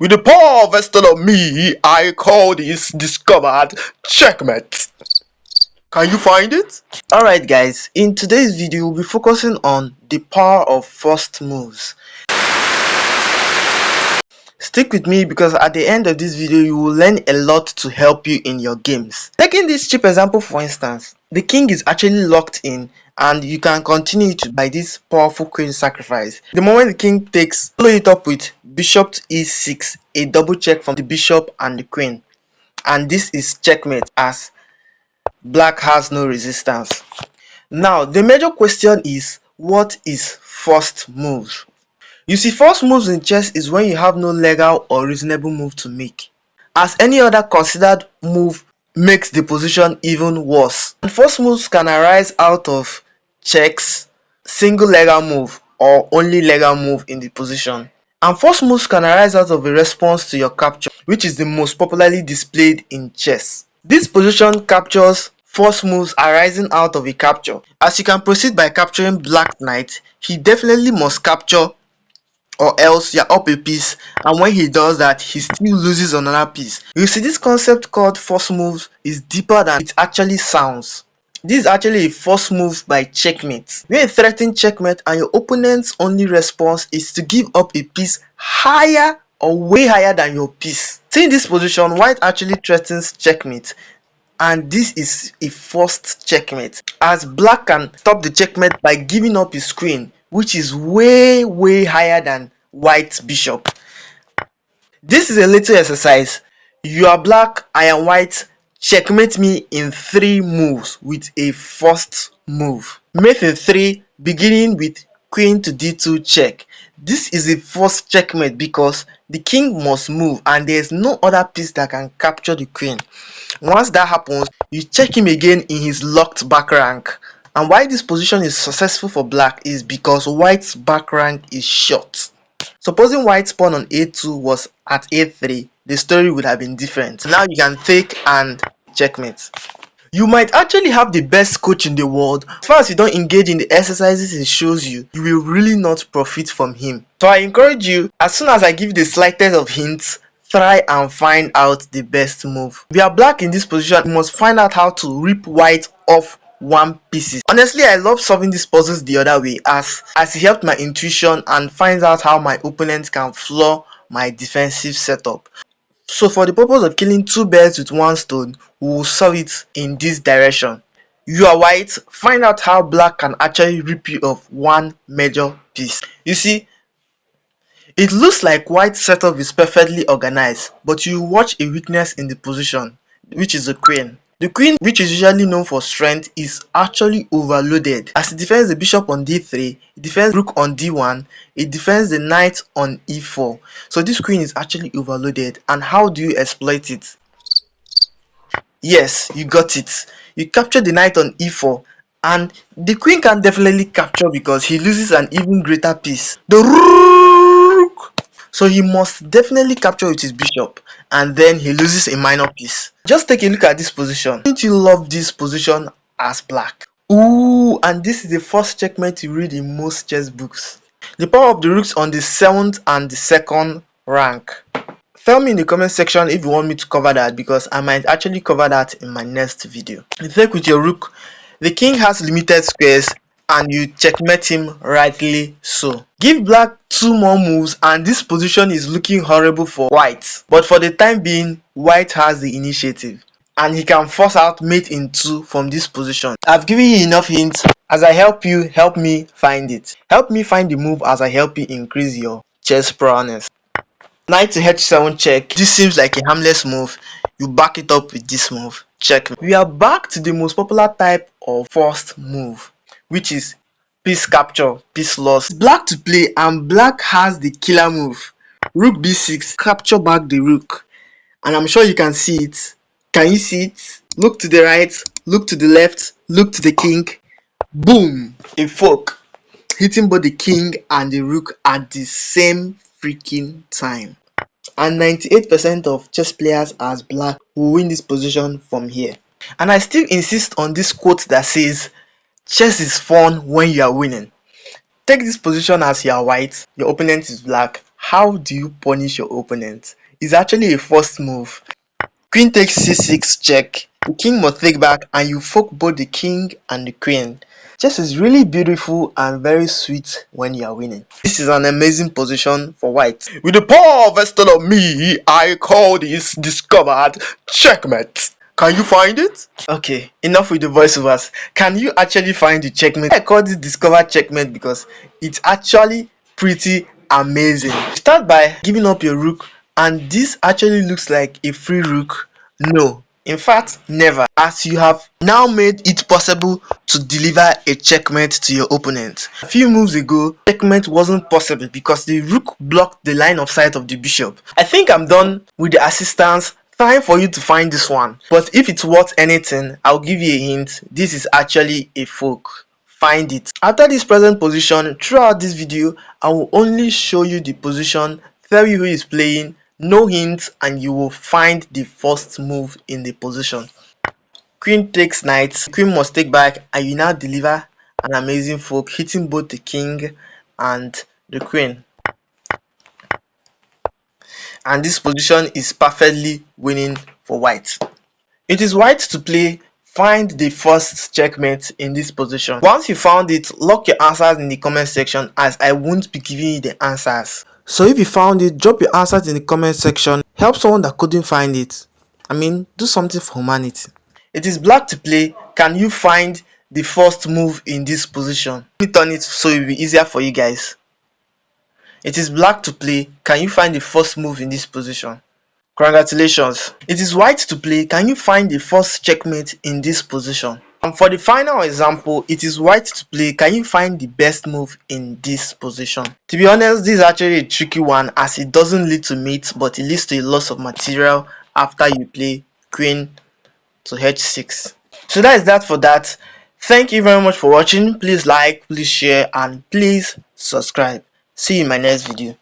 With the power vested on me, I call this discovered checkmate. Can you find it? Alright guys, in today's video we'll be focusing on the power of first moves. Stick with me because at the end of this video you will learn a lot to help you in your games. Taking this cheap example for instance, the king is actually locked in and you can continue to by this powerful queen sacrifice. The moment the king takes, follow it up with bishop to e6, a double check from the bishop and the queen. And this is checkmate as black has no resistance. Now the major question is, what is first move? You see, first moves in chess is when you have no legal or reasonable move to make, as any other considered move makes the position even worse. And first moves can arise out of checks, single legal move or only legal move in the position. And first moves can arise out of a response to your capture, which is the most popularly displayed in chess. This position captures first moves arising out of a capture. As you can proceed by capturing black knight, he definitely must capture or else you're up a piece, and when he does that he still loses another piece. You see, this concept called first moves is deeper than it actually sounds. This is actually a first move by checkmate. When you threaten checkmate and your opponent's only response is to give up a piece higher or way higher than your piece. See, in this position, white actually threatens checkmate, and this is a first checkmate, as black can stop the checkmate by giving up his queen, which is way higher than white's bishop. This is a little exercise. You are black, I am white, checkmate me in 3 moves with a first move. Mate in 3 beginning with queen to d2 check. This is a first checkmate because the king must move and there is no other piece that can capture the queen. Once that happens, you check him again in his locked back rank. And why this position is successful for black is because white's back rank is short. Supposing white's pawn on a2 was at a3, the story would have been different. Now you can take and checkmate. You might actually have the best coach in the world. As far as you don't engage in the exercises he shows you, you will really not profit from him. So I encourage you, as soon as I give the slightest of hints, try and find out the best move. If you are black in this position, you must find out how to rip white off one pieces. Honestly, I love solving these puzzles the other way as it helped my intuition and finds out how my opponent can flaw my defensive setup. So for the purpose of killing 2 birds with 1 stone, we will solve it in this direction. You are white, find out how black can actually rip you off one major piece. You see, it looks like white's setup is perfectly organized, but you watch a weakness in the position, which is the queen. The queen, which is usually known for strength, is actually overloaded as it defends the bishop on d3, it defends rook on d1, it defends the knight on e4. So this queen is actually overloaded, and how do you exploit it? Yes, you got it. You capture the knight on e4, and the queen can definitely capture because he loses an even greater piece, the rook. So he must definitely capture with his bishop, and then he loses a minor piece. Just take a look at this position. Don't you love this position as black? Ooh, and this is the first checkmate you read in most chess books. The power of the rooks on the 7th and the 2nd rank. Tell me in the comment section if you want me to cover that, because I might actually cover that in my next video. You take with your rook, the king has limited squares and you checkmate him rightly so. Give black 2 more moves and this position is looking horrible for white. But for the time being, white has the initiative and he can force out mate in 2 from this position. I've given you enough hints. As I help you, help me find it. Help me find the move as I help you increase your chess prowess. Knight to h7 check. This seems like a harmless move. You back it up with this move. Check. We are back to the most popular type of first move, which is piece capture, piece loss. Black to play and black has the killer move. Rook b6, capture back the rook. And I'm sure you can see it. Can you see it? Look to the right, look to the left, look to the king. Boom! A fork, hitting both the king and the rook at the same freaking time. And 98% of chess players as black will win this position from here. And I still insist on this quote that says, chess is fun when you are winning. Take this position as you are white, your opponent is black. How do you punish your opponent? It's actually a first move. Queen takes c6 check. The king must take back and you fork both the king and the queen. Chess is really beautiful and very sweet when you are winning. This is an amazing position for white. With the power vested on me, I call this discovered checkmate. Can you find it? Okay, enough with the voiceovers. Can you actually find the checkmate? I call this discovered checkmate because it's actually pretty amazing. Start by giving up your rook, and this actually looks like a free rook. No, in fact, never, as you have now made it possible to deliver a checkmate to your opponent. A few moves ago, checkmate wasn't possible because the rook blocked the line of sight of the bishop. I think I'm done with the assistance. Time for you to find this one. But if it's worth anything, I'll give you a hint. This is actually a fork. Find it. After this present position, throughout this video, I will only show you the position, tell you who is playing, no hints, and you will find the first move in the position. Queen takes knight, queen must take back, and you now deliver an amazing fork, hitting both the king and the queen. And this position is perfectly winning for white. It is white to play find the first checkmate in this position. Once you found it, lock your answers in the comment section as I won't be giving you the answers. So if you found it, drop your answers in the comment section. Help someone that couldn't find it. I mean, do something for humanity. It is black to play. Can you find the first move in this position? Let me turn it so it will be easier for you guys. It is black to play. Can you find the first move in this position? Congratulations. It is white to play. Can you find the first checkmate in this position? And for the final example, it is white to play. Can you find the best move in this position? To be honest, this is actually a tricky one as it doesn't lead to mate, but it leads to a loss of material after you play queen to h6. So that is that for that. Thank you very much for watching. Please like, please share, and please subscribe. See you in my next video.